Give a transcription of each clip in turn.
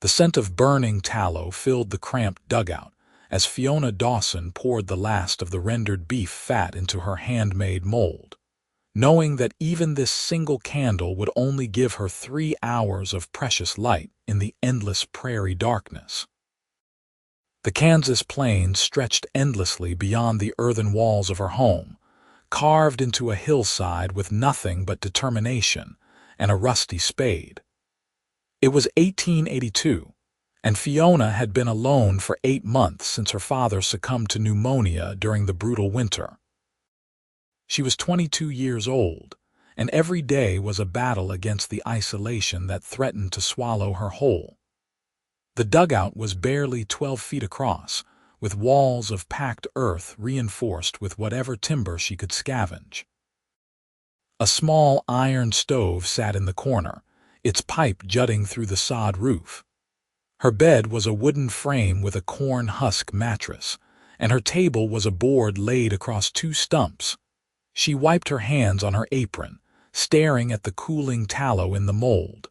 The scent of burning tallow filled the cramped dugout as Fiona Dawson poured the last of the rendered beef fat into her handmade mold, knowing that even this single candle would only give her 3 hours of precious light in the endless prairie darkness. The Kansas plains stretched endlessly beyond the earthen walls of her home, carved into a hillside with nothing but determination and a rusty spade. It was 1882, and Fiona had been alone for 8 months since her father succumbed to pneumonia during the brutal winter. She was 22 years old, and every day was a battle against the isolation that threatened to swallow her whole. The dugout was barely 12 feet across, with walls of packed earth reinforced with whatever timber she could scavenge. A small iron stove sat in the corner, its pipe jutting through the sod roof. Her bed was a wooden frame with a corn husk mattress, and her table was a board laid across 2 stumps. She wiped her hands on her apron, staring at the cooling tallow in the mold.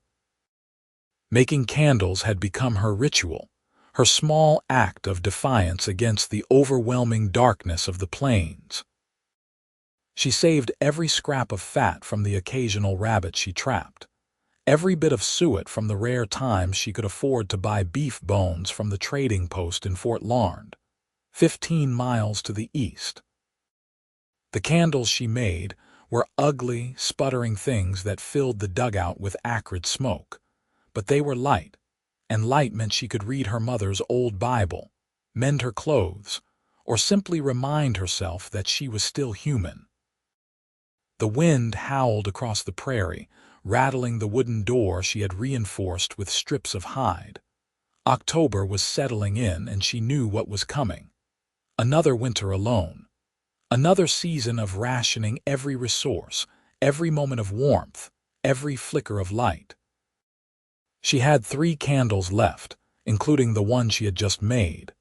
Making candles had become her ritual, her small act of defiance against the overwhelming darkness of the plains. She saved every scrap of fat from the occasional rabbit she trapped, every bit of suet from the rare times she could afford to buy beef bones from the trading post in Fort Larned, 15 miles to the east. The candles she made were ugly, sputtering things that filled the dugout with acrid smoke, but they were light, and light meant she could read her mother's old Bible, mend her clothes, or simply remind herself that she was still human. The wind howled across the prairie, rattling the wooden door she had reinforced with strips of hide. October was settling in, and she knew what was coming. Another winter alone. Another season of rationing every resource, every moment of warmth, every flicker of light. She had 3 candles left, including the one she had just made.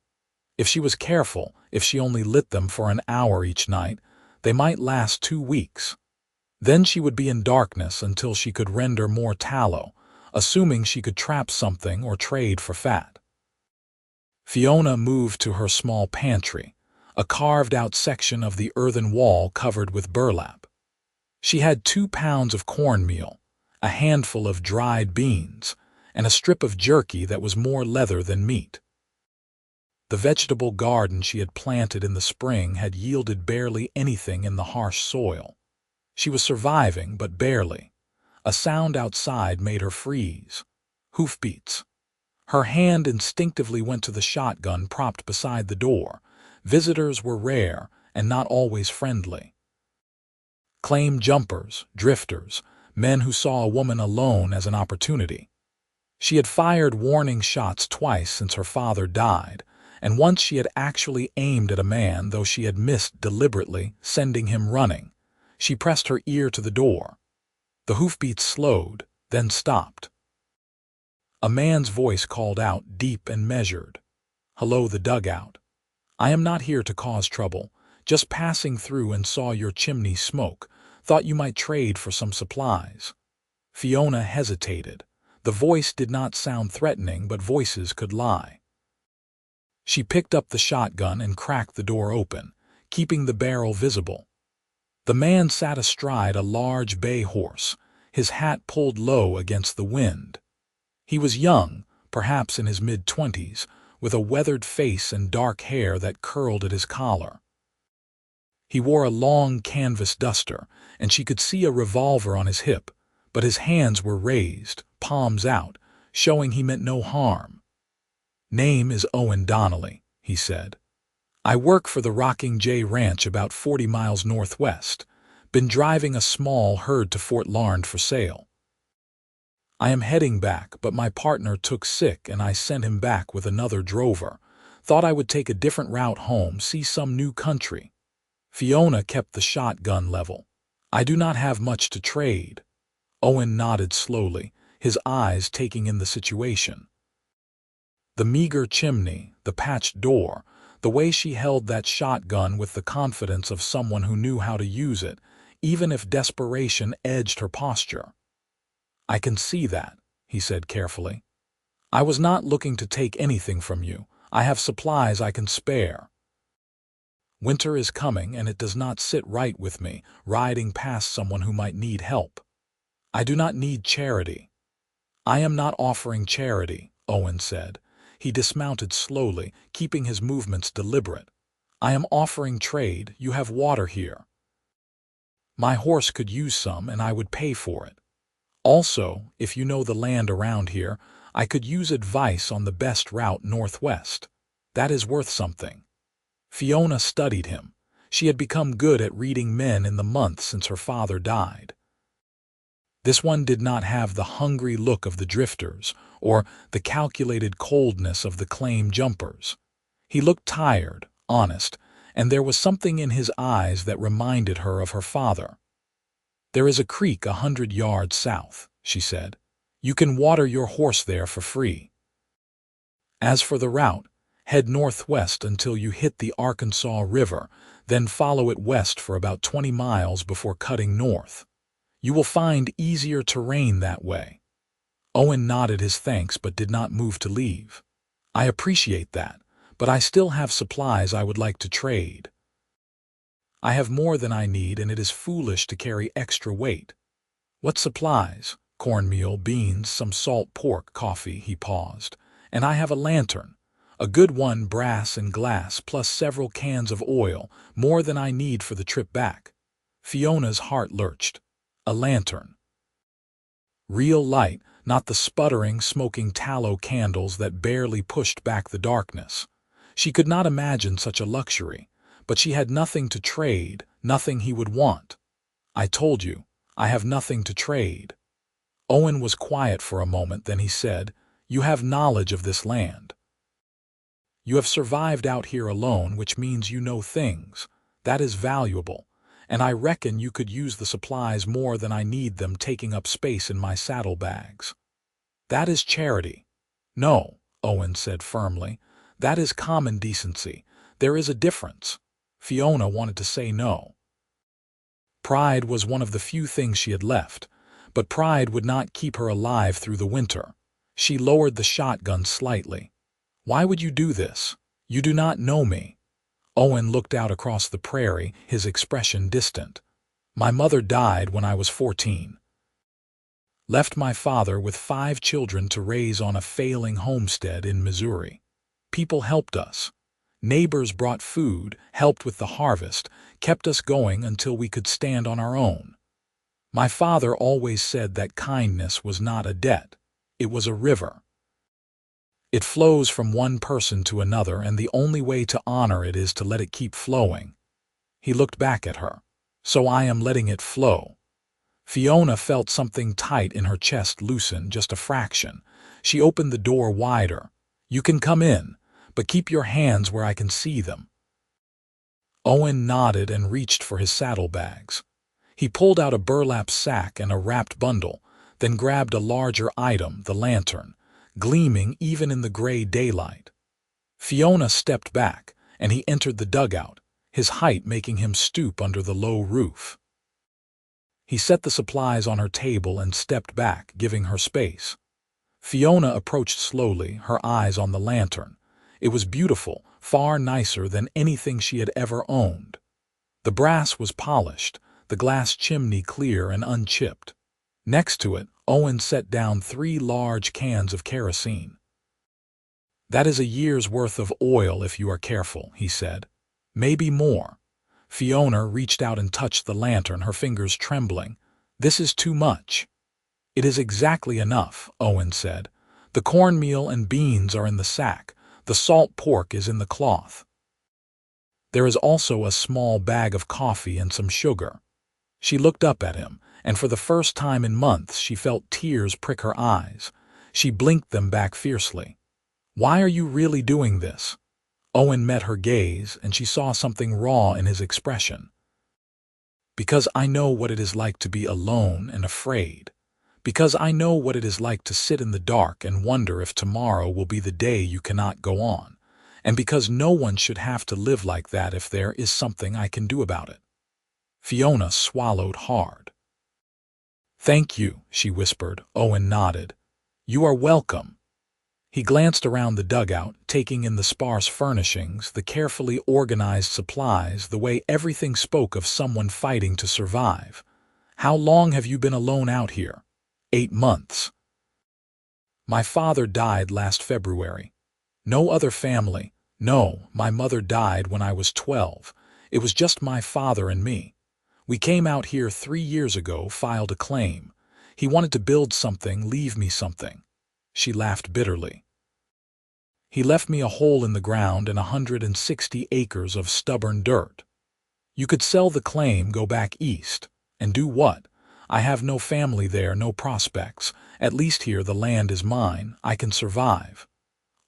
If she was careful, if she only lit them for an hour each night, they might last 2 weeks. Then she would be in darkness until she could render more tallow, assuming she could trap something or trade for fat. Fiona moved to her small pantry, a carved-out section of the earthen wall covered with burlap. She had 2 pounds of cornmeal, a handful of dried beans, and a strip of jerky that was more leather than meat. The vegetable garden she had planted in the spring had yielded barely anything in the harsh soil. She was surviving, but barely. A sound outside made her freeze. Hoofbeats. Her hand instinctively went to the shotgun propped beside the door. Visitors were rare and not always friendly. Claim jumpers, drifters, men who saw a woman alone as an opportunity. She had fired warning shots twice since her father died, and once she had actually aimed at a man, though she had missed deliberately, sending him running. She pressed her ear to the door. The hoofbeats slowed, then stopped. A man's voice called out, deep and measured. "Hello, the dugout. I am not here to cause trouble, just passing through and saw your chimney smoke, thought you might trade for some supplies." Fiona hesitated. The voice did not sound threatening, but voices could lie. She picked up the shotgun and cracked the door open, keeping the barrel visible. The man sat astride a large bay horse, his hat pulled low against the wind. He was young, perhaps in his mid-20s, with a weathered face and dark hair that curled at his collar. He wore a long canvas duster, and she could see a revolver on his hip, but his hands were raised, palms out, showing he meant no harm. "Name is Owen Donnelly," he said. "I work for the Rocking J Ranch about 40 miles northwest. Been driving a small herd to Fort Larned for sale. I am heading back, but my partner took sick and I sent him back with another drover. Thought I would take a different route home, see some new country." Fiona kept the shotgun level. "I do not have much to trade." Owen nodded slowly, his eyes taking in the situation. The meager chimney, the patched door, the way she held that shotgun with the confidence of someone who knew how to use it, even if desperation edged her posture. "I can see that," he said carefully. I was not looking to take anything from you. I have supplies I can spare. Winter is coming, and it does not sit right with me, riding past someone who might need help. I do not need charity. I am not offering charity, Owen said. He dismounted slowly, keeping his movements deliberate. I am offering trade. You have water here. My horse could use some, and I would pay for it. Also, if you know the land around here, I could use advice on the best route northwest. That is worth something. Fiona studied him. She had become good at reading men in the months since her father died. This one did not have the hungry look of the drifters, or the calculated coldness of the claim jumpers. He looked tired, honest, and there was something in his eyes that reminded her of her father. There is a creek 100 yards south, she said. You can water your horse there for free. As for the route, head northwest until you hit the Arkansas River, then follow it west for about 20 miles before cutting north. You will find easier terrain that way. Owen nodded his thanks but did not move to leave. I appreciate that, but I still have supplies I would like to trade. I have more than I need, and it is foolish to carry extra weight. What supplies? Cornmeal, beans, some salt pork, coffee, he paused. And I have a lantern. A good one, brass and glass, plus several cans of oil, more than I need for the trip back. Fiona's heart lurched. A lantern. Real light, not the sputtering, smoking tallow candles that barely pushed back the darkness. She could not imagine such a luxury, but she had nothing to trade, nothing he would want. I told you, I have nothing to trade. Owen was quiet for a moment, then he said, You have knowledge of this land. You have survived out here alone, which means you know things. That is valuable, and I reckon you could use the supplies more than I need them taking up space in my saddlebags. That is charity. No, Owen said firmly. That is common decency. There is a difference. Fiona wanted to say no. Pride was one of the few things she had left, but pride would not keep her alive through the winter. She lowered the shotgun slightly. Why would you do this? You do not know me. Owen looked out across the prairie, his expression distant. My mother died when I was 14. Left my father with 5 children to raise on a failing homestead in Missouri. People helped us. Neighbors brought food, helped with the harvest, kept us going until we could stand on our own. My father always said that kindness was not a debt. It was a river. It flows from one person to another, and the only way to honor it is to let it keep flowing. He looked back at her. So I am letting it flow. Fiona felt something tight in her chest loosen just a fraction. She opened the door wider. You can come in, but keep your hands where I can see them. Owen nodded and reached for his saddlebags. He pulled out a burlap sack and a wrapped bundle, then grabbed a larger item, the lantern, gleaming even in the gray daylight. Fiona stepped back, and he entered the dugout, his height making him stoop under the low roof. He set the supplies on her table and stepped back, giving her space. Fiona approached slowly, her eyes on the lantern. It was beautiful, far nicer than anything she had ever owned. The brass was polished, the glass chimney clear and unchipped. Next to it, Owen set down 3 large cans of kerosene. That is a year's worth of oil if you are careful, he said. Maybe more. Fiona reached out and touched the lantern, her fingers trembling. This is too much. It is exactly enough, Owen said. The cornmeal and beans are in the sack. The salt pork is in the cloth. There is also a small bag of coffee and some sugar. She looked up at him, and for the first time in months she felt tears prick her eyes. She blinked them back fiercely. Why are you really doing this? Owen met her gaze, and she saw something raw in his expression. Because I know what it is like to be alone and afraid. Because I know what it is like to sit in the dark and wonder if tomorrow will be the day you cannot go on. And because no one should have to live like that if there is something I can do about it. Fiona swallowed hard. Thank you, she whispered. Owen nodded. You are welcome. He glanced around the dugout, taking in the sparse furnishings, the carefully organized supplies, the way everything spoke of someone fighting to survive. "How long have you been alone out here?" "8 months. My father died last February. No other family. No, my mother died when I was 12. It was just my father and me. We came out here 3 years ago, filed a claim. He wanted to build something, leave me something." She laughed bitterly. "He left me a hole in the ground and 160 acres of stubborn dirt. You could sell the claim, go back east. And do what? I have no family there, no prospects. At least here the land is mine. I can survive."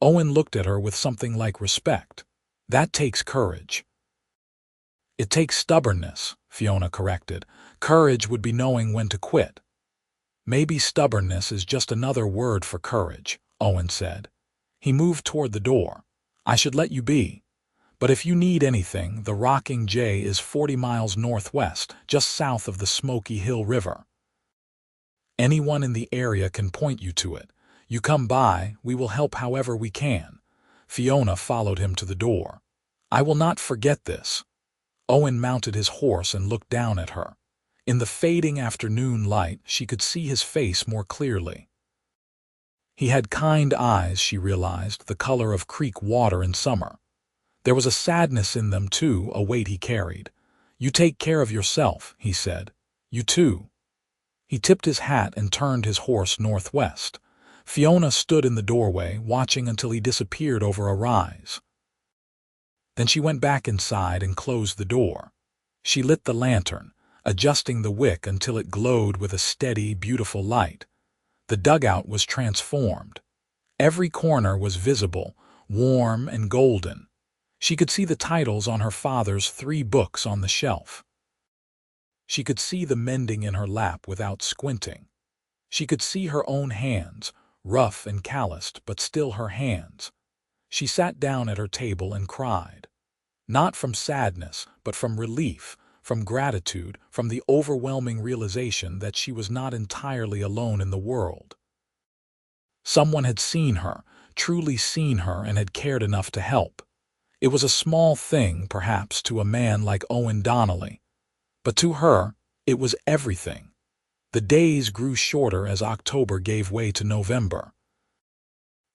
Owen looked at her with something like respect. "That takes courage." "It takes stubbornness," Fiona corrected. "Courage would be knowing when to quit." "Maybe stubbornness is just another word for courage," Owen said. He moved toward the door. "I should let you be. But if you need anything, the Rocking J is 40 miles northwest, just south of the Smoky Hill River. Anyone in the area can point you to it. You come by, we will help however we can." Fiona followed him to the door. "I will not forget this." Owen mounted his horse and looked down at her. In the fading afternoon light, she could see his face more clearly. He had kind eyes, she realized, the color of creek water in summer. There was a sadness in them, too, a weight he carried. "You take care of yourself," he said. "You too." He tipped his hat and turned his horse northwest. Fiona stood in the doorway, watching until he disappeared over a rise. Then she went back inside and closed the door. She lit the lantern, adjusting the wick until it glowed with a steady, beautiful light. The dugout was transformed. Every corner was visible, warm and golden. She could see the titles on her father's 3 books on the shelf. She could see the mending in her lap without squinting. She could see her own hands, rough and calloused, but still her hands. She sat down at her table and cried. Not from sadness, but from relief, from gratitude, from the overwhelming realization that she was not entirely alone in the world. Someone had seen her, truly seen her, and had cared enough to help. It was a small thing, perhaps, to a man like Owen Donnelly. But to her, it was everything. The days grew shorter as October gave way to November.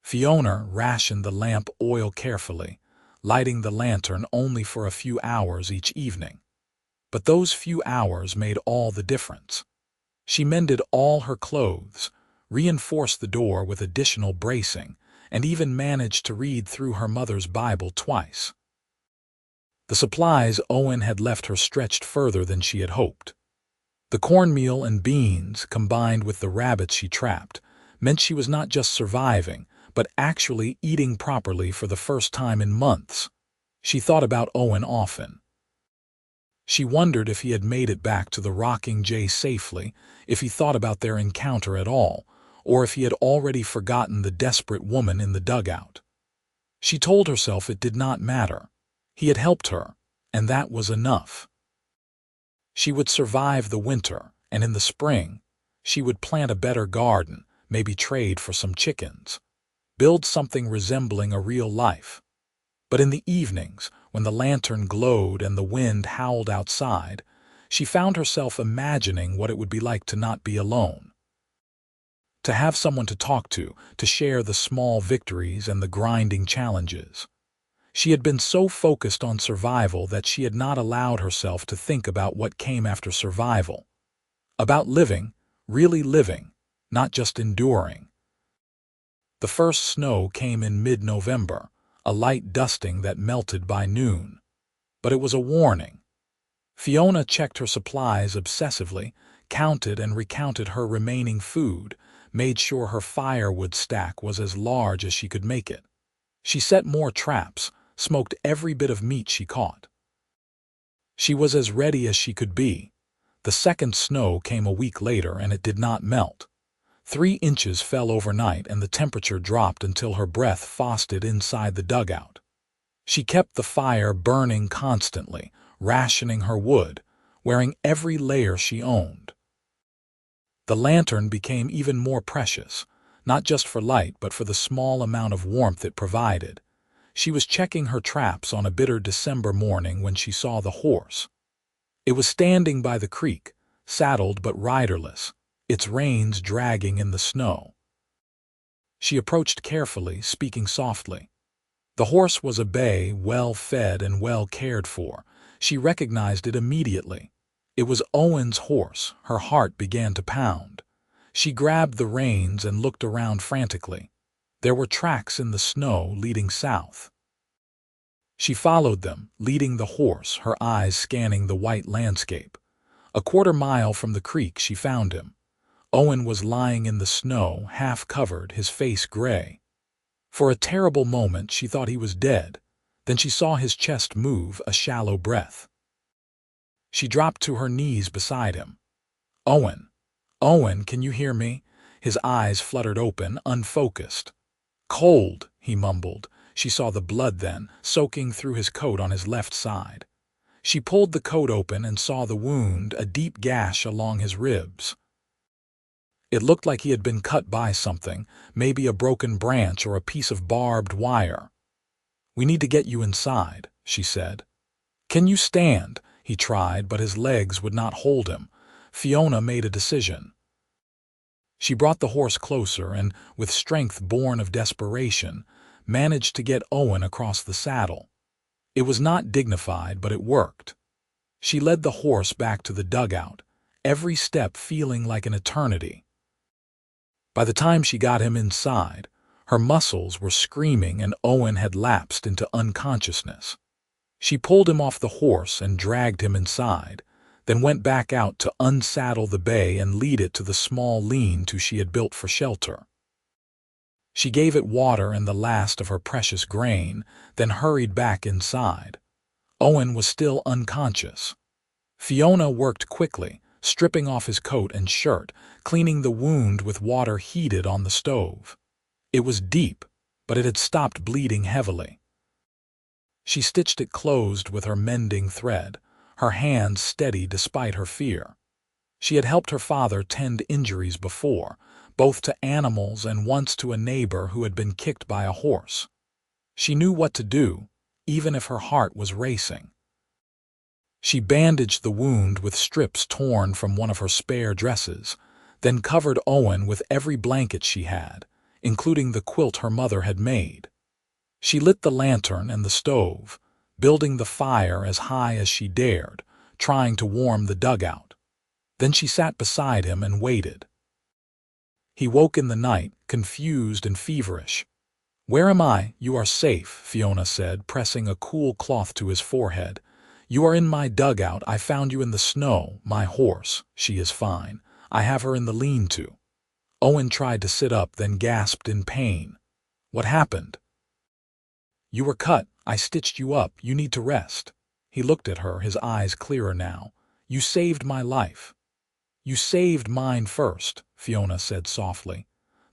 Fiona rationed the lamp oil carefully, lighting the lantern only for a few hours each evening. But those few hours made all the difference. She mended all her clothes, reinforced the door with additional bracing, and even managed to read through her mother's Bible twice. The supplies Owen had left her stretched further than she had hoped. The cornmeal and beans, combined with the rabbits she trapped, meant she was not just surviving, but actually eating properly for the first time in months. She thought about Owen often. She wondered if he had made it back to the Rocking J safely, if he thought about their encounter at all, or if he had already forgotten the desperate woman in the dugout. She told herself it did not matter. He had helped her, and that was enough. She would survive the winter, and in the spring, she would plant a better garden, maybe trade for some chickens, build something resembling a real life. But in the evenings, when the lantern glowed and the wind howled outside, she found herself imagining what it would be like to not be alone. To have someone to talk to share the small victories and the grinding challenges. She had been so focused on survival that she had not allowed herself to think about what came after survival. About living, really living, not just enduring. The first snow came in mid-November, a light dusting that melted by noon. But it was a warning. Fiona checked her supplies obsessively, counted and recounted her remaining food, made sure her firewood stack was as large as she could make it. She set more traps, smoked every bit of meat she caught. She was as ready as she could be. The second snow came a week later and it did not melt. 3 inches fell overnight and the temperature dropped until her breath frosted inside the dugout. She kept the fire burning constantly, rationing her wood, wearing every layer she owned. The lantern became even more precious, not just for light but for the small amount of warmth it provided. She was checking her traps on a bitter December morning when she saw the horse. It was standing by the creek, saddled but riderless, its reins dragging in the snow. She approached carefully, speaking softly. The horse was a bay, well fed and well cared for. She recognized it immediately. It was Owen's horse. Her heart began to pound. She grabbed the reins and looked around frantically. There were tracks in the snow leading south. She followed them, leading the horse, her eyes scanning the white landscape. A quarter-mile from the creek she found him. Owen was lying in the snow, half-covered, his face gray. For a terrible moment she thought he was dead. Then she saw his chest move, a shallow breath. She dropped to her knees beside him. "Owen! Owen, can you hear me?" His eyes fluttered open, unfocused. "Cold," he mumbled. She saw the blood then, soaking through his coat on his left side. She pulled the coat open and saw the wound, a deep gash along his ribs. It looked like he had been cut by something, maybe a broken branch or a piece of barbed wire. "We need to get you inside," she said. "Can you stand?" He tried, but his legs would not hold him. Fiona made a decision. She brought the horse closer and, with strength born of desperation, managed to get Owen across the saddle. It was not dignified, but it worked. She led the horse back to the dugout, every step feeling like an eternity. By the time she got him inside, her muscles were screaming and Owen had lapsed into unconsciousness. She pulled him off the horse and dragged him inside, then went back out to unsaddle the bay and lead it to the small lean-to she had built for shelter. She gave it water and the last of her precious grain, then hurried back inside. Owen was still unconscious. Fiona worked quickly, stripping off his coat and shirt, cleaning the wound with water heated on the stove. It was deep, but it had stopped bleeding heavily. She stitched it closed with her mending thread, her hands steady despite her fear. She had helped her father tend injuries before, both to animals and once to a neighbor who had been kicked by a horse. She knew what to do, even if her heart was racing. She bandaged the wound with strips torn from one of her spare dresses, then covered Owen with every blanket she had, including the quilt her mother had made. She lit the lantern and the stove, building the fire as high as she dared, trying to warm the dugout. Then she sat beside him and waited. He woke in the night, confused and feverish. "Where am I? You are safe," Fiona said, pressing a cool cloth to his forehead. "You are in my dugout. I found you in the snow. My horse. She is fine. I have her in the lean-to." Owen tried to sit up, then gasped in pain. "What happened?" "You were cut. I stitched you up. You need to rest." He looked at her, his eyes clearer now. "You saved my life." "You saved mine first," Fiona said softly.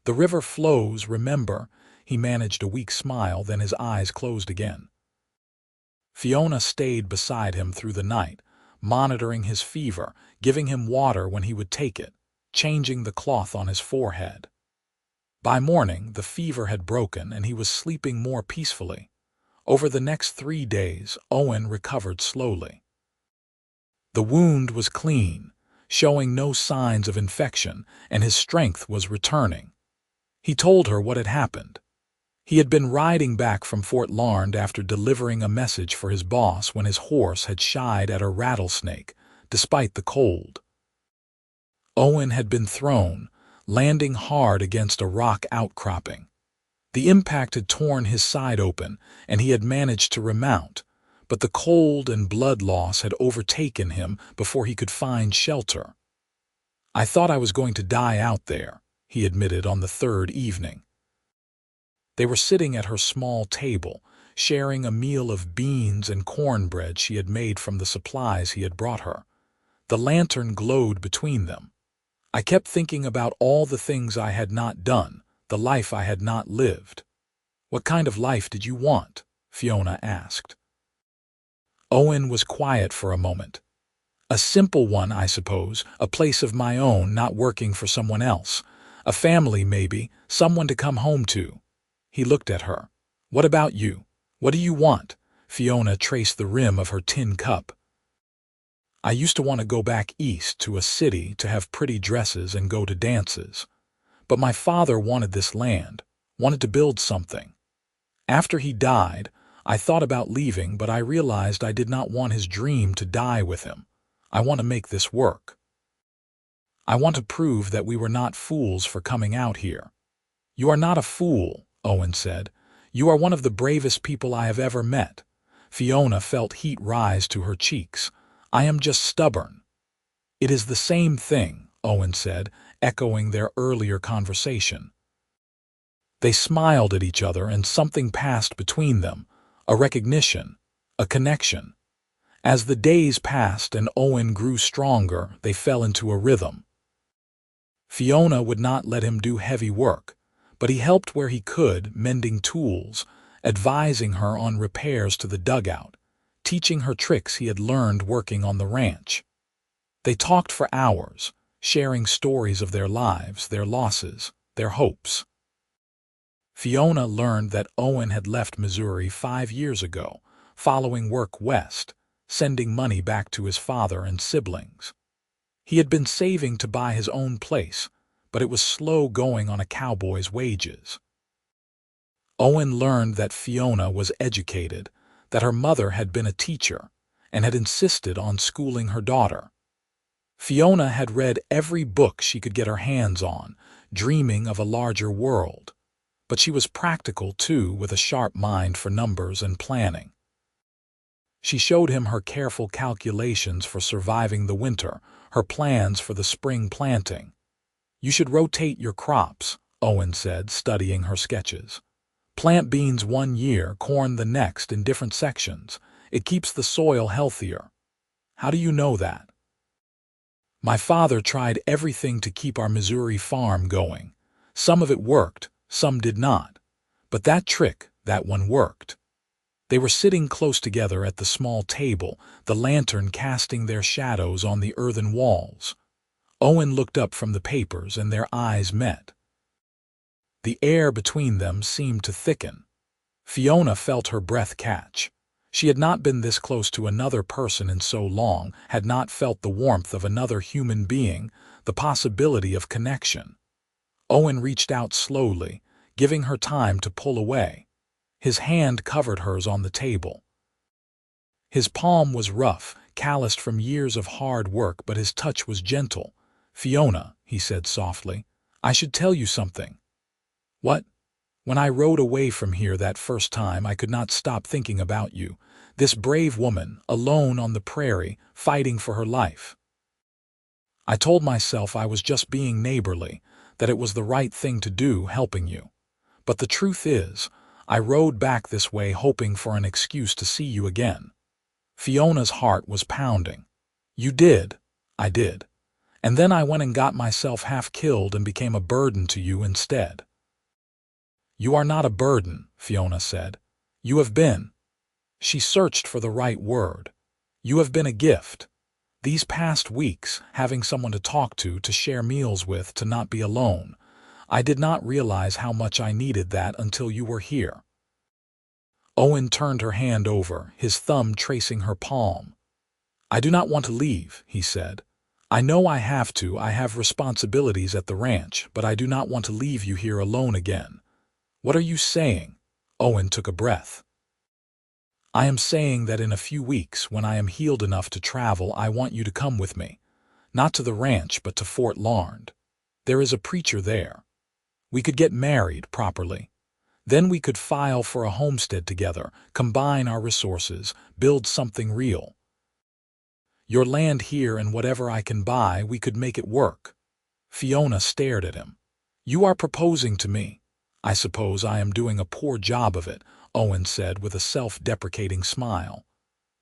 "The river flows, remember." He managed a weak smile, then his eyes closed again. Fiona stayed beside him through the night, monitoring his fever, giving him water when he would take it, changing the cloth on his forehead. By morning, the fever had broken and he was sleeping more peacefully. Over the next 3 days, Owen recovered slowly. The wound was clean, showing no signs of infection, and his strength was returning. He told her what had happened. He had been riding back from Fort Larned after delivering a message for his boss when his horse had shied at a rattlesnake, despite the cold. Owen had been thrown, landing hard against a rock outcropping. The impact had torn his side open, and he had managed to remount, but the cold and blood loss had overtaken him before he could find shelter. "I thought I was going to die out there," he admitted on the 3rd evening. They were sitting at her small table, sharing a meal of beans and cornbread she had made from the supplies he had brought her. The lantern glowed between them. "I kept thinking about all the things I had not done, the life I had not lived." "What kind of life did you want?" Fiona asked. Owen was quiet for a moment. "A simple one, I suppose, a place of my own, not working for someone else. A family, maybe, someone to come home to. He looked at her. What about you? What do you want? Fiona traced the rim of her tin cup. I used to want to go back east to a city to have pretty dresses and go to dances. But my father wanted this land, wanted to build something. After he died, I thought about leaving, but I realized I did not want his dream to die with him. I want to make this work. I want to prove that we were not fools for coming out here. You are not a fool, Owen said. You are one of the bravest people I have ever met. Fiona felt heat rise to her cheeks. I am just stubborn. It is the same thing, Owen said, echoing their earlier conversation. They smiled at each other and something passed between them, a recognition, a connection. As the days passed and Owen grew stronger, they fell into a rhythm. Fiona would not let him do heavy work, but he helped where he could, mending tools, advising her on repairs to the dugout, teaching her tricks he had learned working on the ranch. They talked for hours, sharing stories of their lives, their losses, their hopes. Fiona learned that Owen had left Missouri 5 years ago, following work west, sending money back to his father and siblings. He had been saving to buy his own place, but it was slow going on a cowboy's wages. Owen learned that Fiona was educated, that her mother had been a teacher, and had insisted on schooling her daughter. Fiona had read every book she could get her hands on, dreaming of a larger world. But she was practical, too, with a sharp mind for numbers and planning. She showed him her careful calculations for surviving the winter, her plans for the spring planting. You should rotate your crops, Owen said, studying her sketches. Plant beans 1 year, corn the next in different sections. It keeps the soil healthier. How do you know that? My father tried everything to keep our Missouri farm going. Some of it worked, some did not. But that trick, that one worked. They were sitting close together at the small table, the lantern casting their shadows on the earthen walls. Owen looked up from the papers and their eyes met. The air between them seemed to thicken. Fiona felt her breath catch. She had not been this close to another person in so long, had not felt the warmth of another human being, the possibility of connection. Owen reached out slowly, giving her time to pull away. His hand covered hers on the table. His palm was rough, calloused from years of hard work, but his touch was gentle. Fiona, he said softly, I should tell you something. What? When I rode away from here that first time, I could not stop thinking about you. This brave woman, alone on the prairie, fighting for her life. I told myself I was just being neighborly, that it was the right thing to do, helping you. But the truth is, I rode back this way hoping for an excuse to see you again. Fiona's heart was pounding. You did. I did. And then I went and got myself half killed and became a burden to you instead. You are not a burden, Fiona said. You have been. She searched for the right word. You have been a gift. These past weeks, having someone to talk to share meals with, to not be alone, I did not realize how much I needed that until you were here. Owen turned her hand over, his thumb tracing her palm. I do not want to leave, he said. I know I have to, I have responsibilities at the ranch, but I do not want to leave you here alone again. What are you saying? Owen took a breath. I am saying that in a few weeks, when I am healed enough to travel, I want you to come with me. Not to the ranch, but to Fort Larned. There is a preacher there. We could get married properly. Then we could file for a homestead together, combine our resources, build something real. Your land here and whatever I can buy, we could make it work. Fiona stared at him. You are proposing to me. I suppose I am doing a poor job of it, Owen said with a self-deprecating smile.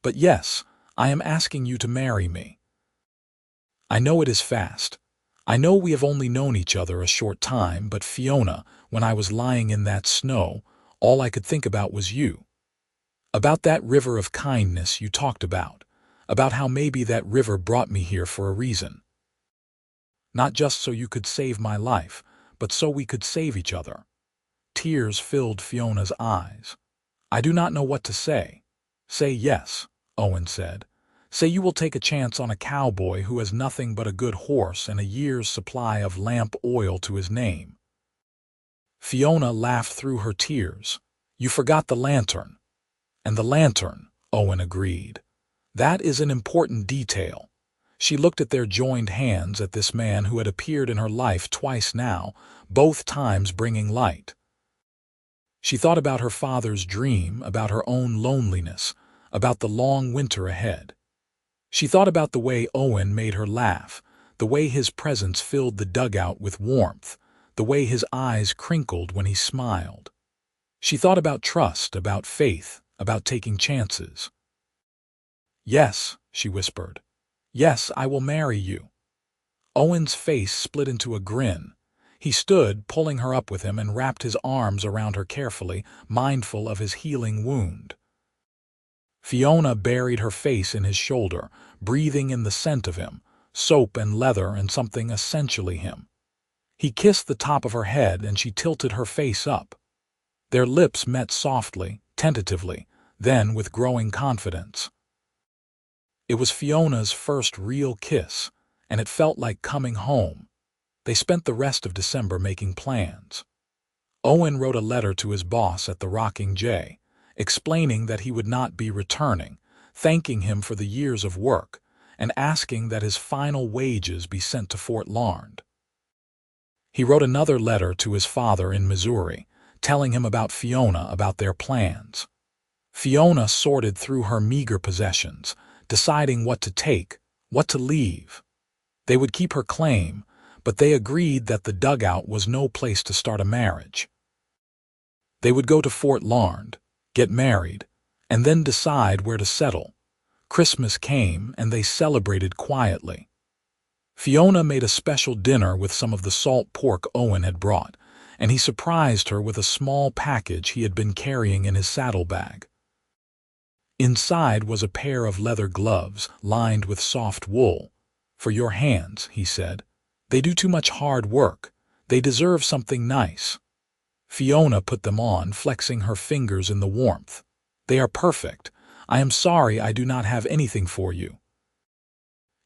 But yes, I am asking you to marry me. I know it is fast. I know we have only known each other a short time, but Fiona, when I was lying in that snow, all I could think about was you. About that river of kindness you talked about how maybe that river brought me here for a reason. Not just so you could save my life, but so we could save each other." Tears filled Fiona's eyes. "I do not know what to say." "Say yes," Owen said. "Say you will take a chance on a cowboy who has nothing but a good horse and a year's supply of lamp oil to his name." Fiona laughed through her tears. "You forgot the lantern." "And the lantern," Owen agreed. "That is an important detail." She looked at their joined hands, at this man who had appeared in her life twice now, both times bringing light. She thought about her father's dream, about her own loneliness, about the long winter ahead. She thought about the way Owen made her laugh, the way his presence filled the dugout with warmth, the way his eyes crinkled when he smiled. She thought about trust, about faith, about taking chances. "Yes," she whispered. "Yes, I will marry you." Owen's face split into a grin. He stood, pulling her up with him, and wrapped his arms around her carefully, mindful of his healing wound. Fiona buried her face in his shoulder, breathing in the scent of him, soap and leather and something essentially him. He kissed the top of her head and she tilted her face up. Their lips met softly, tentatively, then with growing confidence. It was Fiona's first real kiss, and it felt like coming home. They spent the rest of December making plans. Owen wrote a letter to his boss at the Rocking J, explaining that he would not be returning, thanking him for the years of work, and asking that his final wages be sent to Fort Larned. He wrote another letter to his father in Missouri, telling him about Fiona, about their plans. Fiona sorted through her meager possessions, deciding what to take, what to leave. They would keep her claim, but they agreed that the dugout was no place to start a marriage. They would go to Fort Larned, get married, and then decide where to settle. Christmas came, and they celebrated quietly. Fiona made a special dinner with some of the salt pork Owen had brought, and he surprised her with a small package he had been carrying in his saddlebag. Inside was a pair of leather gloves lined with soft wool. "For your hands," he said. "They do too much hard work. They deserve something nice." Fiona put them on, flexing her fingers in the warmth. "They are perfect. I am sorry I do not have anything for you."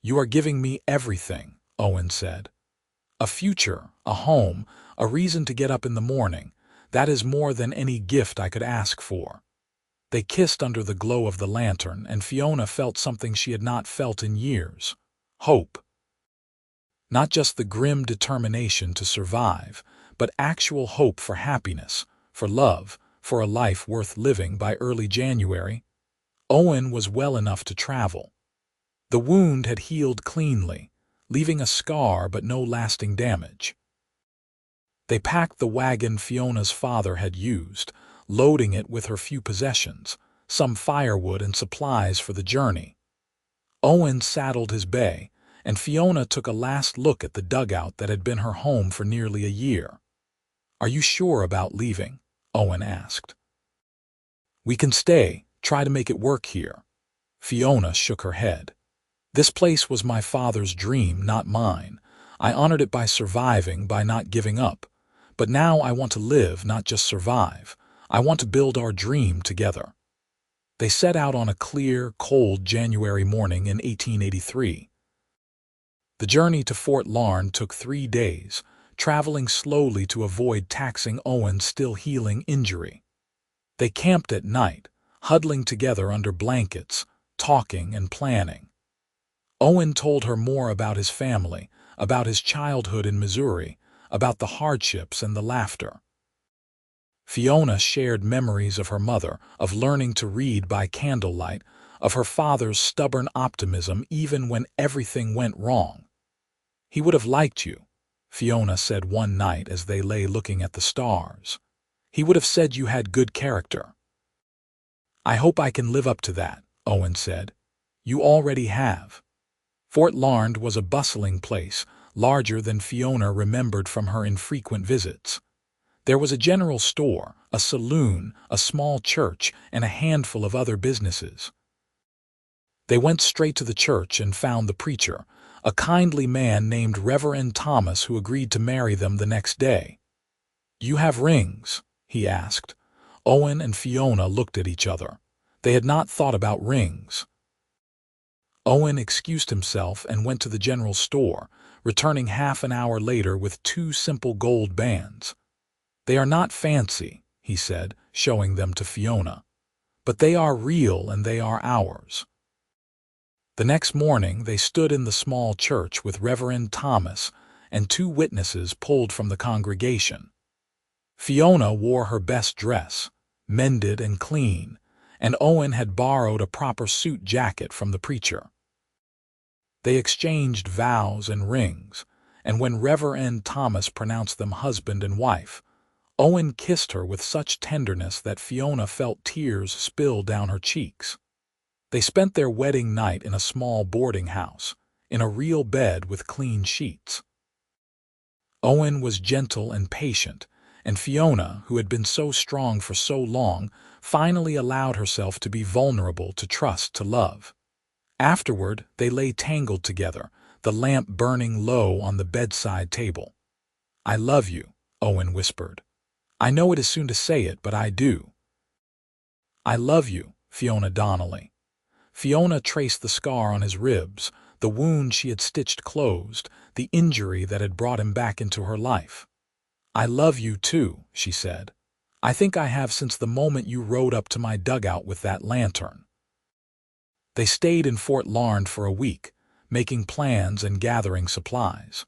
"You are giving me everything," Owen said. "A future, a home, a reason to get up in the morning. That is more than any gift I could ask for." They kissed under the glow of the lantern, and Fiona felt something she had not felt in years. Hope. Not just the grim determination to survive, but actual hope for happiness, for love, for a life worth living. By early January, Owen was well enough to travel. The wound had healed cleanly, leaving a scar but no lasting damage. They packed the wagon Fiona's father had used, loading it with her few possessions, some firewood and supplies for the journey. Owen saddled his bay, and Fiona took a last look at the dugout that had been her home for nearly a year. "Are you sure about leaving?" Owen asked. "We can stay, try to make it work here." Fiona shook her head. "This place was my father's dream, not mine. I honored it by surviving, by not giving up. But now I want to live, not just survive. I want to build our dream together." They set out on a clear, cold January morning in 1883. The journey to Fort Larned took 3 days, traveling slowly to avoid taxing Owen's still healing injury. They camped at night, huddling together under blankets, talking and planning. Owen told her more about his family, about his childhood in Missouri, about the hardships and the laughter. Fiona shared memories of her mother, of learning to read by candlelight, of her father's stubborn optimism even when everything went wrong. "He would have liked you," Fiona said one night as they lay looking at the stars. "He would have said you had good character." "I hope I can live up to that," Owen said. "You already have." Fort Larned was a bustling place, larger than Fiona remembered from her infrequent visits. There was a general store, a saloon, a small church, and a handful of other businesses. They went straight to the church and found the preacher, a kindly man named Reverend Thomas who agreed to marry them the next day. "You have rings?" he asked. Owen and Fiona looked at each other. They had not thought about rings. Owen excused himself and went to the general store, returning half an hour later with 2 simple gold bands. "They are not fancy," he said, showing them to Fiona, "but they are real and they are ours." The next morning they stood in the small church with Reverend Thomas and 2 witnesses pulled from the congregation. Fiona wore her best dress, mended and clean, and Owen had borrowed a proper suit jacket from the preacher. They exchanged vows and rings, and when Reverend Thomas pronounced them husband and wife, Owen kissed her with such tenderness that Fiona felt tears spill down her cheeks. They spent their wedding night in a small boarding house, in a real bed with clean sheets. Owen was gentle and patient, and Fiona, who had been so strong for so long, finally allowed herself to be vulnerable, to trust, to love. Afterward, they lay tangled together, the lamp burning low on the bedside table. "I love you," Owen whispered. "I know it is soon to say it, but I do." "I love you, Fiona Donnelly." Fiona traced the scar on his ribs, the wound she had stitched closed, the injury that had brought him back into her life. "I love you too," she said. "I think I have since the moment you rode up to my dugout with that lantern." They stayed in Fort Larned for a week, making plans and gathering supplies.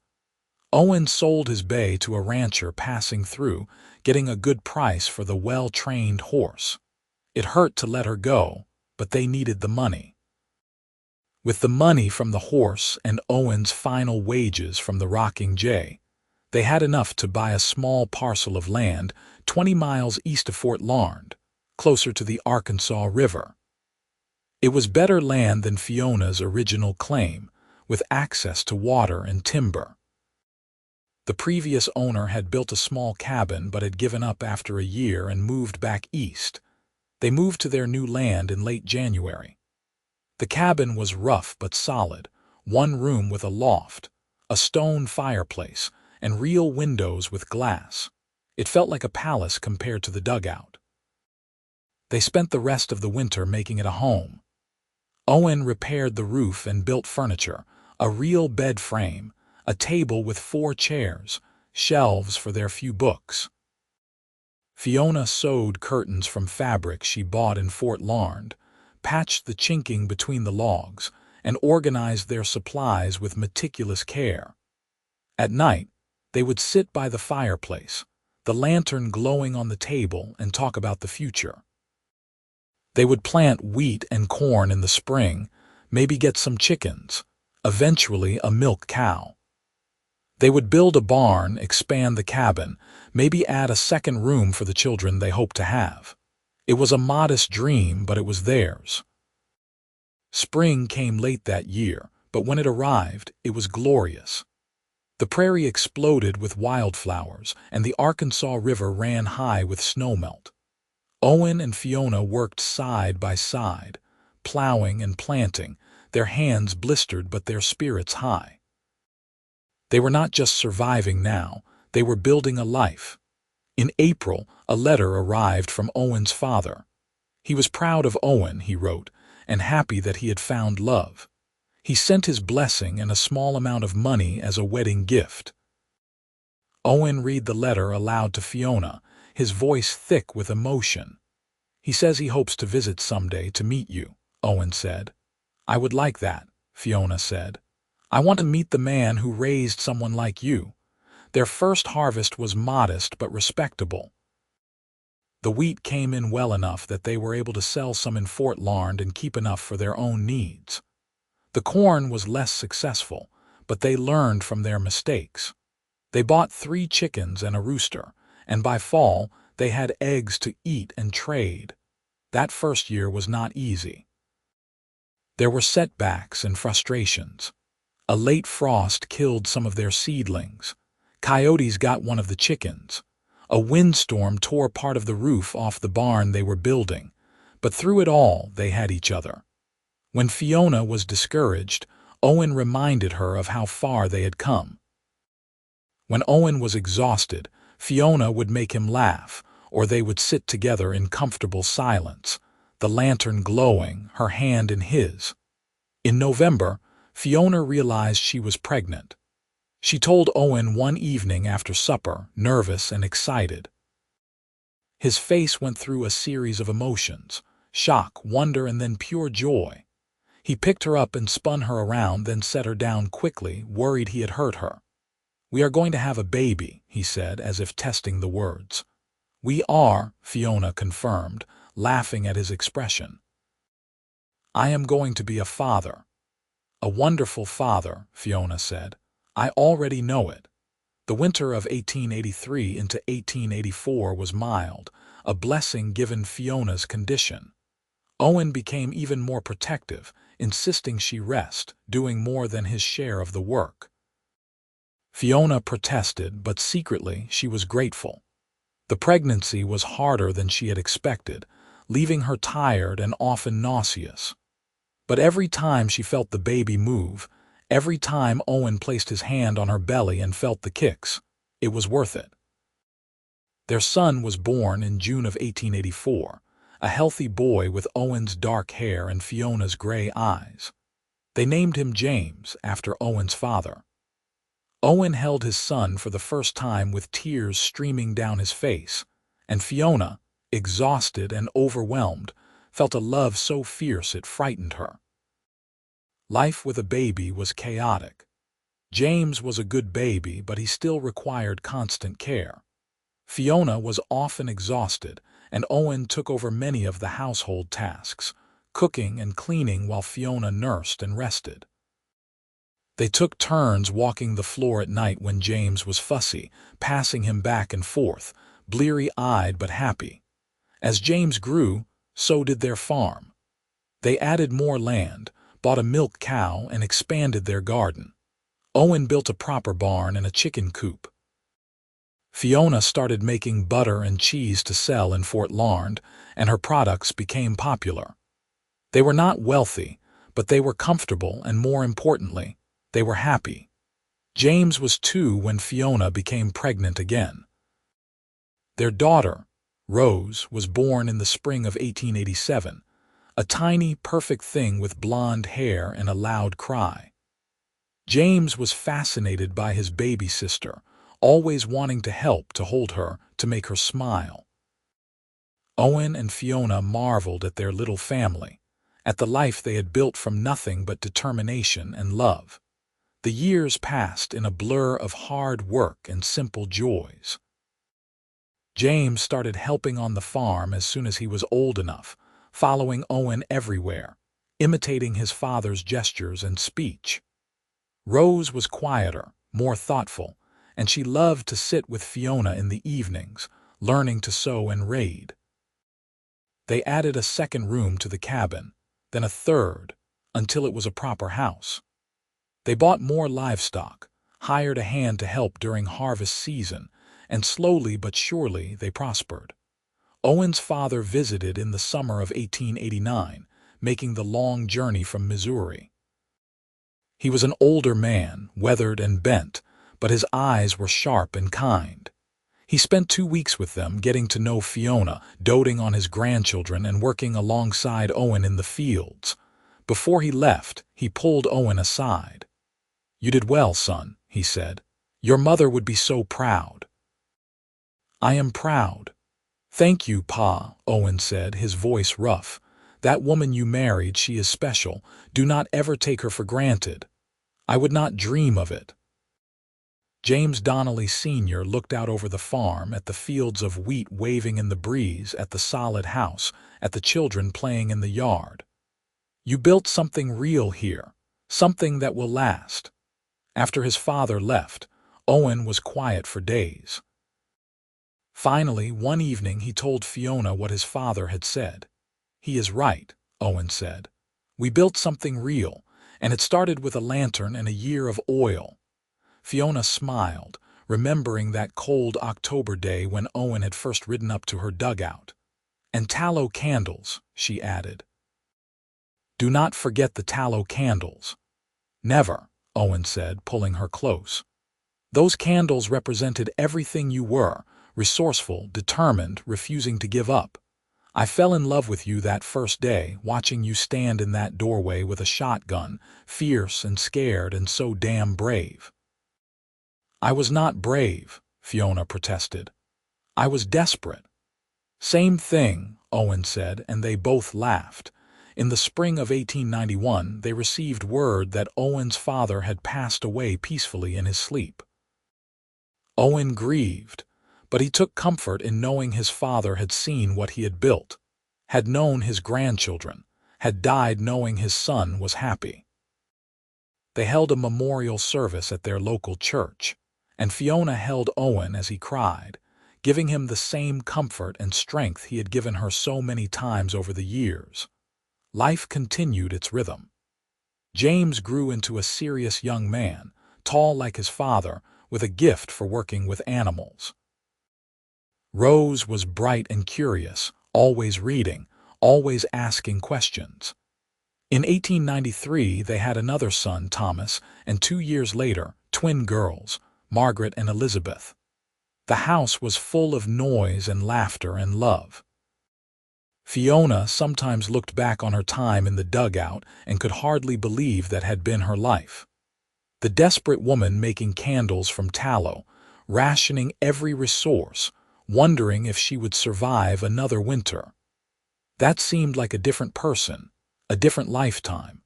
Owen sold his bay to a rancher passing through, getting a good price for the well-trained horse. It hurt to let her go, but they needed the money. With the money from the horse and Owen's final wages from the rocking jay, they had enough to buy a small parcel of land 20 miles east of Fort Larned, closer to the Arkansas River. It was better land than Fiona's original claim, with access to water and timber. The previous owner had built a small cabin but had given up after a year and moved back east. They moved to their new land in late January. The cabin was rough but solid, 1 room with a loft, a stone fireplace, and real windows with glass. It felt like a palace compared to the dugout. They spent the rest of the winter making it a home. Owen repaired the roof and built furniture, a real bed frame, a table with 4 chairs, shelves for their few books. Fiona sewed curtains from fabric she bought in Fort Larned, patched the chinking between the logs, and organized their supplies with meticulous care. At night, they would sit by the fireplace, the lantern glowing on the table, and talk about the future. They would plant wheat and corn in the spring, maybe get some chickens, eventually a milk cow. They would build a barn, expand the cabin, maybe add a 2nd room for the children they hoped to have. It was a modest dream, but it was theirs. Spring came late that year, but when it arrived, it was glorious. The prairie exploded with wildflowers, and the Arkansas River ran high with snowmelt. Owen and Fiona worked side by side, plowing and planting, their hands blistered but their spirits high. They were not just surviving now, they were building a life. In April, a letter arrived from Owen's father. He was proud of Owen, he wrote, and happy that he had found love. He sent his blessing and a small amount of money as a wedding gift. Owen read the letter aloud to Fiona, his voice thick with emotion. "He says he hopes to visit someday to meet you," Owen said. "I would like that," Fiona said. "I want to meet the man who raised someone like you." Their first harvest was modest but respectable. The wheat came in well enough that they were able to sell some in Fort Larned and keep enough for their own needs. The corn was less successful, but they learned from their mistakes. They bought 3 chickens and a rooster, and by fall they had eggs to eat and trade. That first year was not easy. There were setbacks and frustrations. A late frost killed some of their seedlings. Coyotes got one of the chickens. A windstorm tore part of the roof off the barn they were building. But through it all, they had each other. When Fiona was discouraged, Owen reminded her of how far they had come. When Owen was exhausted, Fiona would make him laugh, or they would sit together in comfortable silence, the lantern glowing, her hand in his. In November, Fiona realized she was pregnant. She told Owen one evening after supper, nervous and excited. His face went through a series of emotions: shock, wonder, and then pure joy. He picked her up and spun her around, then set her down quickly, worried he had hurt her. "We are going to have a baby," he said, as if testing the words. "We are," Fiona confirmed, laughing at his expression. "I am going to be a father." "A wonderful father," Fiona said. "I already know it." The winter of 1883 into 1884 was mild, a blessing given Fiona's condition. Owen became even more protective, insisting she rest, doing more than his share of the work. Fiona protested, but secretly she was grateful. The pregnancy was harder than she had expected, leaving her tired and often nauseous. But every time she felt the baby move, every time Owen placed his hand on her belly and felt the kicks, it was worth it. Their son was born in June of 1884, a healthy boy with Owen's dark hair and Fiona's gray eyes. They named him James, after Owen's father. Owen held his son for the first time with tears streaming down his face, and Fiona, exhausted and overwhelmed, felt a love so fierce it frightened her. Life with a baby was chaotic. James was a good baby, but he still required constant care. Fiona was often exhausted, and Owen took over many of the household tasks, cooking and cleaning while Fiona nursed and rested. They took turns walking the floor at night when James was fussy, passing him back and forth, bleary-eyed but happy. As James grew, so did their farm. They added more land, bought a milk cow, and expanded their garden. Owen built a proper barn and a chicken coop. Fiona started making butter and cheese to sell in Fort Larned, and her products became popular. They were not wealthy, but they were comfortable, and more importantly, they were happy. James was 2 when Fiona became pregnant again. Their daughter, Rose, was born in the spring of 1887, a tiny, perfect thing with blonde hair and a loud cry. James was fascinated by his baby sister, always wanting to help, to hold her, to make her smile. Owen and Fiona marveled at their little family, at the life they had built from nothing but determination and love. The years passed in a blur of hard work and simple joys. James started helping on the farm as soon as he was old enough, following Owen everywhere, imitating his father's gestures and speech. Rose was quieter, more thoughtful, and she loved to sit with Fiona in the evenings, learning to sew and raid. They added a second room to the cabin, then a third, until it was a proper house. They bought more livestock, hired a hand to help during harvest season, and slowly but surely they prospered. Owen's father visited in the summer of 1889, making the long journey from Missouri. He was an older man, weathered and bent, but his eyes were sharp and kind. He spent 2 weeks with them, getting to know Fiona, doting on his grandchildren and working alongside Owen in the fields. Before he left, he pulled Owen aside. "You did well, son," he said. "Your mother would be so proud." "I am proud." "Thank you, Pa," Owen said, his voice rough. "That woman you married, she is special. Do not ever take her for granted." "I would not dream of it." James Donnelly Sr. looked out over the farm, at the fields of wheat waving in the breeze, at the solid house, at the children playing in the yard. "You built something real here, something that will last." After his father left, Owen was quiet for days. Finally, one evening he told Fiona what his father had said. "He is right," Owen said. "We built something real, and it started with a lantern and a year of oil." Fiona smiled, remembering that cold October day when Owen had first ridden up to her dugout. "And tallow candles," she added. "Do not forget the tallow candles." Never, Owen said, pulling her close. Those candles represented everything you were, resourceful, determined, refusing to give up. I fell in love with you that first day, watching you stand in that doorway with a shotgun, fierce and scared and so damn brave. I was not brave, Fiona protested. I was desperate. Same thing, Owen said, and they both laughed. In the spring of 1891, they received word that Owen's father had passed away peacefully in his sleep. Owen grieved, but he took comfort in knowing his father had seen what he had built, had known his grandchildren, had died knowing his son was happy. They held a memorial service at their local church, and Fiona held Owen as he cried, giving him the same comfort and strength he had given her so many times over the years. Life continued its rhythm. James grew into a serious young man, tall like his father, with a gift for working with animals. Rose was bright and curious, always reading, always asking questions. In 1893, they had another son, Thomas, and 2 years later, twin girls, Margaret and Elizabeth. The house was full of noise and laughter and love. Fiona sometimes looked back on her time in the dugout and could hardly believe that had been her life. The desperate woman making candles from tallow, rationing every resource, wondering if she would survive another winter. That seemed like a different person, a different lifetime.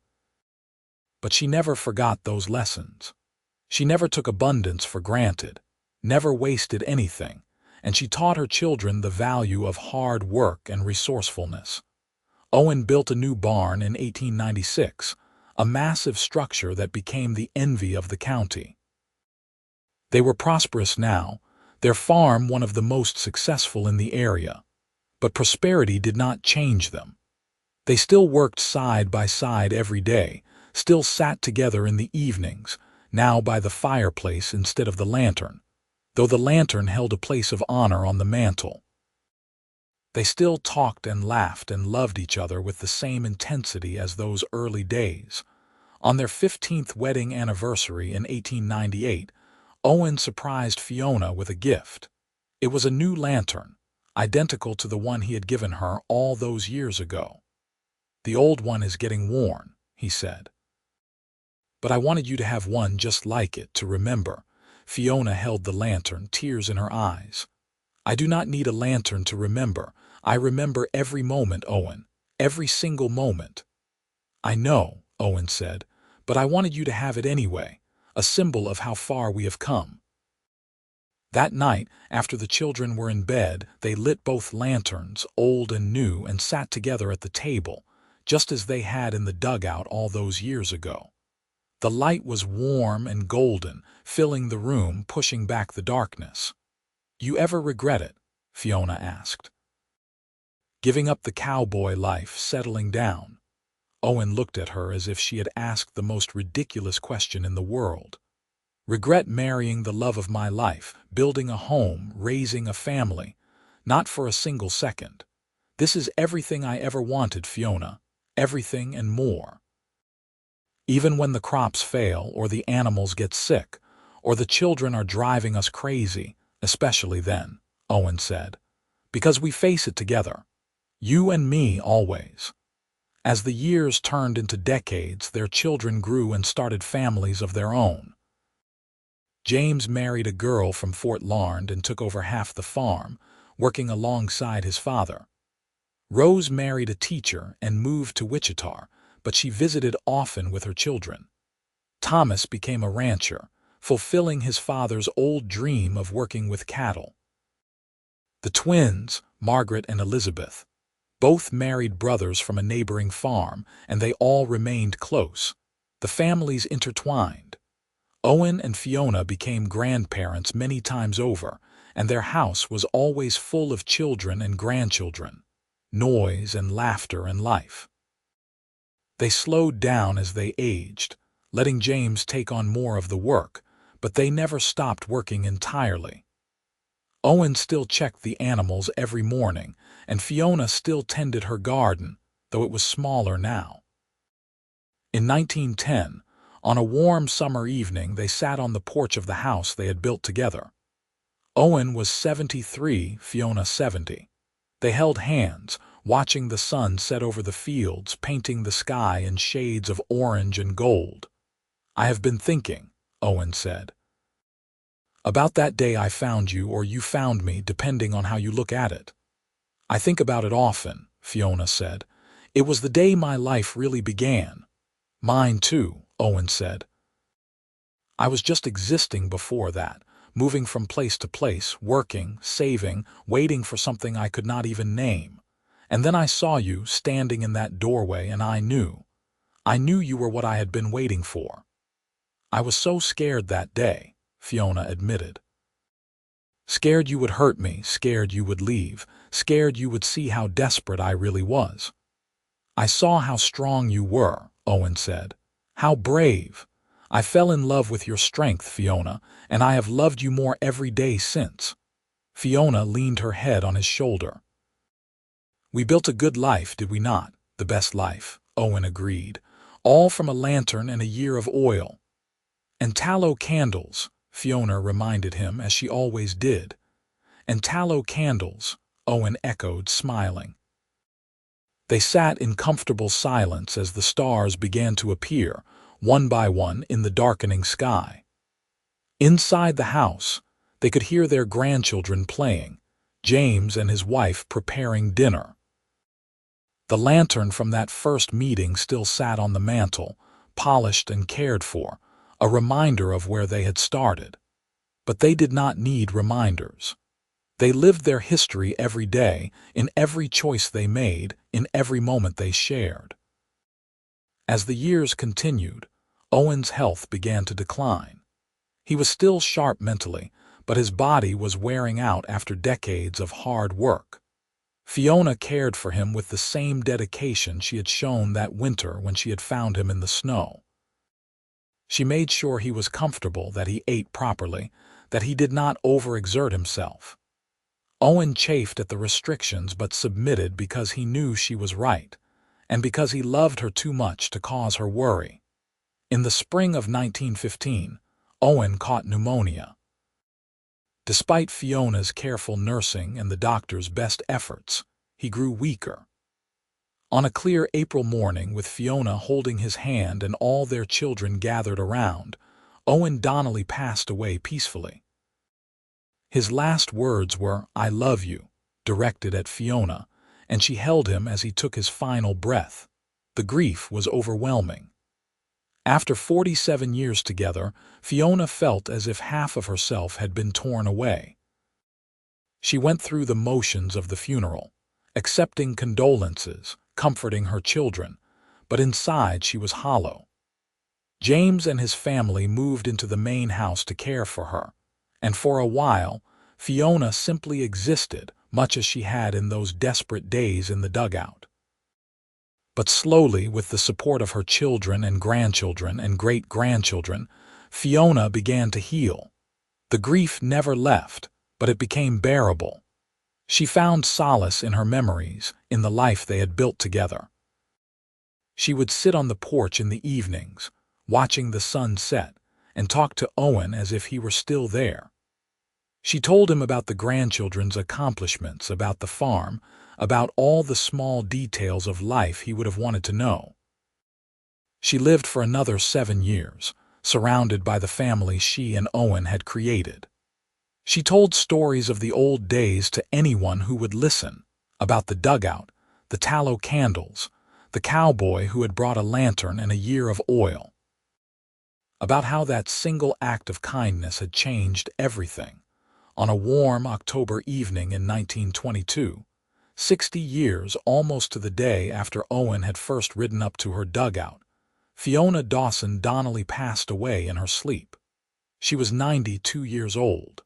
But she never forgot those lessons. She never took abundance for granted, never wasted anything, and she taught her children the value of hard work and resourcefulness. Owen built a new barn in 1896, a massive structure that became the envy of the county. They were prosperous now, their farm one of the most successful in the area. But prosperity did not change them. They still worked side by side every day, still sat together in the evenings, now by the fireplace instead of the lantern, though the lantern held a place of honor on the mantel. They still talked and laughed and loved each other with the same intensity as those early days. On their 15th wedding anniversary in 1898, Owen surprised Fiona with a gift. It was a new lantern, identical to the one he had given her all those years ago. "The old one is getting worn," he said. "But I wanted you to have one just like it to remember." Fiona held the lantern, tears in her eyes. "I do not need a lantern to remember. I remember every moment, Owen, every single moment." "I know," Owen said, "but I wanted you to have it anyway, a symbol of how far we have come." That night, after the children were in bed, they lit both lanterns, old and new, and sat together at the table, just as they had in the dugout all those years ago. The light was warm and golden, filling the room, pushing back the darkness. "You ever regret it?" Fiona asked. "Giving up the cowboy life, settling down?" Owen looked at her as if she had asked the most ridiculous question in the world. "Regret marrying the love of my life, building a home, raising a family. Not for a single second. This is everything I ever wanted, Fiona. Everything and more. Even when the crops fail, or the animals get sick, or the children are driving us crazy, especially then," Owen said. "Because we face it together. You and me always." As the years turned into decades, their children grew and started families of their own. James married a girl from Fort Larned and took over half the farm, working alongside his father. Rose married a teacher and moved to Wichita, but she visited often with her children. Thomas became a rancher, fulfilling his father's old dream of working with cattle. The twins, Margaret and Elizabeth, both married brothers from a neighboring farm, and they all remained close. The families intertwined. Owen and Fiona became grandparents many times over, and their house was always full of children and grandchildren, noise and laughter and life. They slowed down as they aged, letting James take on more of the work, but they never stopped working entirely. Owen still checked the animals every morning, and Fiona still tended her garden, though it was smaller now. In 1910, On a warm summer evening, they sat on the porch of the house they had built together. Owen was 73, Fiona 70. They held hands, watching the sun set over the fields, painting the sky in shades of orange and gold. "I have been thinking," Owen said, "about that day I found you, or you found me, depending on how you look at it." "I think about it often," Fiona said. "It was the day my life really began." "Mine too," Owen said. "I was just existing before that, moving from place to place, working, saving, waiting for something I could not even name. And then I saw you standing in that doorway, and I knew you were what I had been waiting for." "I was so scared that day," Fiona admitted. "Scared you would hurt me, scared you would leave, scared you would see how desperate I really was." "I saw how strong you were," Owen said. "How brave. I fell in love with your strength, Fiona, and I have loved you more every day since." Fiona leaned her head on his shoulder. "We built a good life, did we not? The best life," Owen agreed. "All from a lantern and a year of oil." "And tallow candles," Fiona reminded him, as she always did. "And tallow candles," Owen echoed, smiling. They sat in comfortable silence as the stars began to appear, one by one, in the darkening sky. Inside the house, they could hear their grandchildren playing, James and his wife preparing dinner. The lantern from that first meeting still sat on the mantel, polished and cared for, a reminder of where they had started. But they did not need reminders. They lived their history every day, in every choice they made, in every moment they shared. As the years continued, Owen's health began to decline. He was still sharp mentally, but his body was wearing out after decades of hard work. Fiona cared for him with the same dedication she had shown that winter when she had found him in the snow. She made sure he was comfortable, that he ate properly, that he did not overexert himself. Owen chafed at the restrictions but submitted because he knew she was right, and because he loved her too much to cause her worry. In the spring of 1915, Owen caught pneumonia. Despite Fiona's careful nursing and the doctor's best efforts, he grew weaker. On a clear April morning, with Fiona holding his hand and all their children gathered around, Owen Donnelly passed away peacefully. His last words were, "I love you," directed at Fiona, and she held him as he took his final breath. The grief was overwhelming. After 47 years together, Fiona felt as if half of herself had been torn away. She went through the motions of the funeral, accepting condolences, comforting her children, but inside she was hollow. James and his family moved into the main house to care for her, and for a while, Fiona simply existed, much as she had in those desperate days in the dugout. But slowly, with the support of her children and grandchildren and great-grandchildren, Fiona began to heal. The grief never left, but it became bearable. She found solace in her memories, in the life they had built together. She would sit on the porch in the evenings, watching the sun set, and talk to Owen as if he were still there. She told him about the grandchildren's accomplishments, about the farm, about all the small details of life he would have wanted to know. She lived for another 7 years, surrounded by the family she and Owen had created. She told stories of the old days to anyone who would listen, about the dugout, the tallow candles, the cowboy who had brought a lantern and a year of oil. About how that single act of kindness had changed everything. On a warm October evening in 1922, 60 years almost to the day after Owen had first ridden up to her dugout, Fiona Dawson Donnelly passed away in her sleep. She was 92 years old.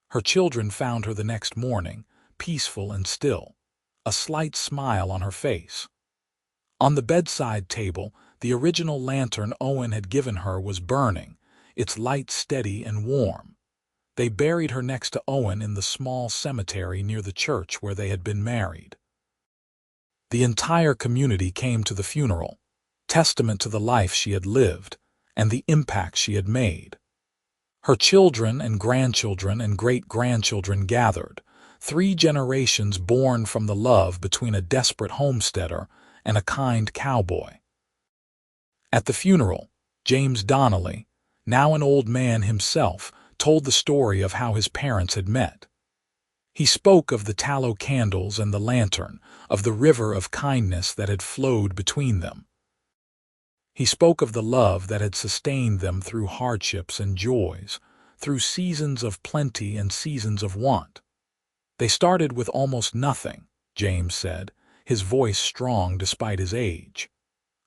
Her children found her the next morning, peaceful and still, a slight smile on her face. On the bedside table, the original lantern Owen had given her was burning, its light steady and warm. They buried her next to Owen in the small cemetery near the church where they had been married. The entire community came to the funeral. testament to the life she had lived and the impact she had made. Her children and great-grandchildren gathered, 3 generations born from the love between a desperate homesteader and a kind cowboy. At the funeral, James Donnelly, now an old man himself, told the story of how his parents had met. He spoke of the tallow candles and the lantern, of the river of kindness that had flowed between them. He spoke of the love that had sustained them through hardships and joys, through seasons of plenty and seasons of want. They started with almost nothing, James said, his voice strong despite his age.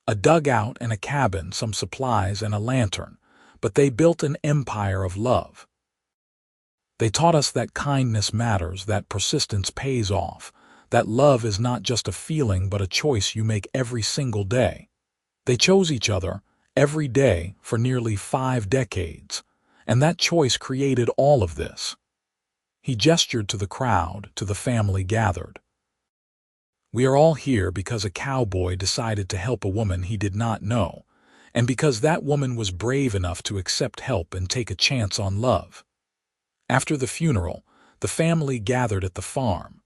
A dugout and a cabin, some supplies and a lantern, but they built an empire of love. They taught us that kindness matters, that persistence pays off, that love is not just a feeling but a choice you make every single day. They chose each other every day for nearly 5 decades, and that choice created all of this. He gestured to the crowd, to the family gathered. We are all here because a cowboy decided to help a woman he did not know, and because that woman was brave enough to accept help and take a chance on love. After the funeral, the family gathered at the farm.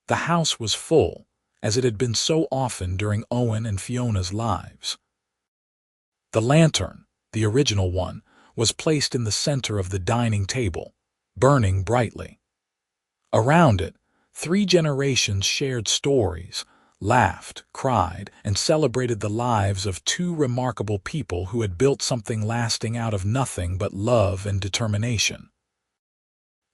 The house was full, as it had been so often during Owen and Fiona's lives. The lantern, the original one, was placed in the center of the dining table, burning brightly. Around it, 3 generations shared stories, laughed, cried, and celebrated the lives of 2 remarkable people who had built something lasting out of nothing but love and determination.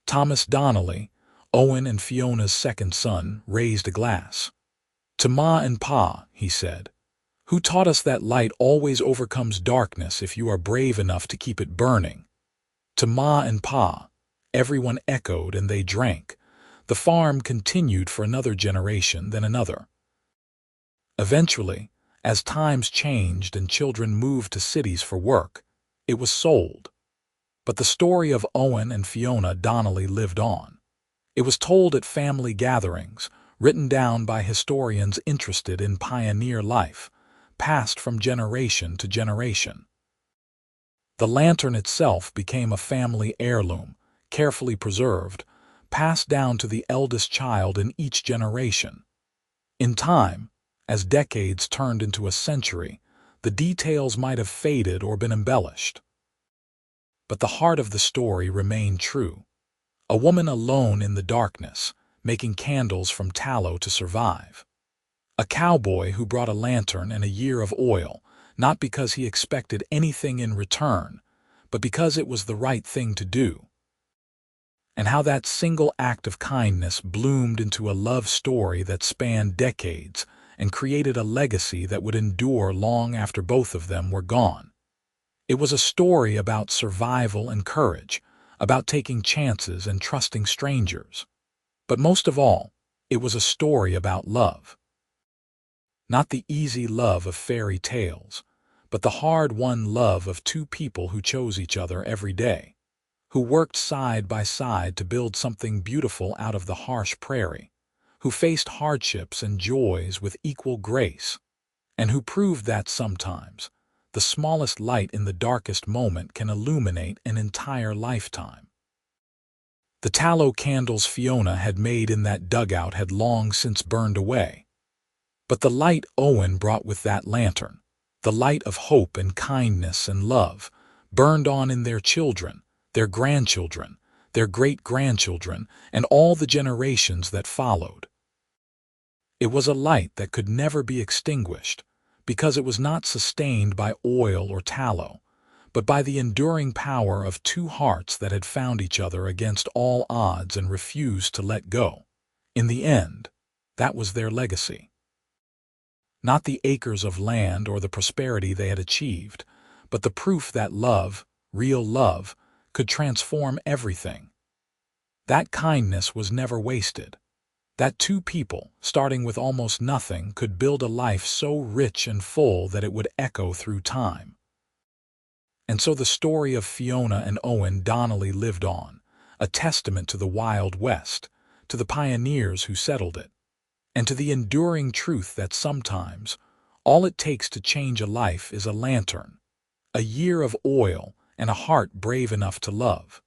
Thomas Donnelly, Owen and Fiona's second son, raised a glass. "To Ma and Pa," he said, "who taught us that light always overcomes darkness if you are brave enough to keep it burning." "To Ma and Pa," everyone echoed, and they drank. The farm continued for another generation, then another. Eventually, as times changed and children moved to cities for work, it was sold. But the story of Owen and Fiona Donnelly lived on. It was told at family gatherings, written down by historians interested in pioneer life, passed from generation to generation. The lantern itself became a family heirloom, carefully preserved, passed down to the eldest child in each generation. In time, as decades turned into a century, the details might have faded or been embellished. But the heart of the story remained true. A woman alone in the darkness, making candles from tallow to survive. A cowboy who brought a lantern and a year of oil, not because he expected anything in return, but because it was the right thing to do. And how that single act of kindness bloomed into a love story that spanned decades and created a legacy that would endure long after both of them were gone. It was a story about survival and courage, about taking chances and trusting strangers. But most of all, it was a story about love. Not the easy love of fairy tales, but the hard-won love of 2 people who chose each other every day, who worked side by side to build something beautiful out of the harsh prairie, who faced hardships and joys with equal grace, and who proved that sometimes the smallest light in the darkest moment can illuminate an entire lifetime. The tallow candles Fiona had made in that dugout had long since burned away. But the light Owen brought with that lantern, the light of hope and kindness and love, burned on in their children, their grandchildren, their great-grandchildren, and all the generations that followed. It was a light that could never be extinguished, because it was not sustained by oil or tallow, but by the enduring power of 2 hearts that had found each other against all odds and refused to let go. In the end, that was their legacy. Not the acres of land or the prosperity they had achieved, but the proof that love, real love, could transform everything. That kindness was never wasted. That 2 people, starting with almost nothing, could build a life so rich and full that it would echo through time. And so the story of Fiona and Owen Donnelly lived on, a testament to the Wild West, to the pioneers who settled it, and to the enduring truth that sometimes All it takes to change a life is a lantern, a year of oil, and a heart brave enough to love.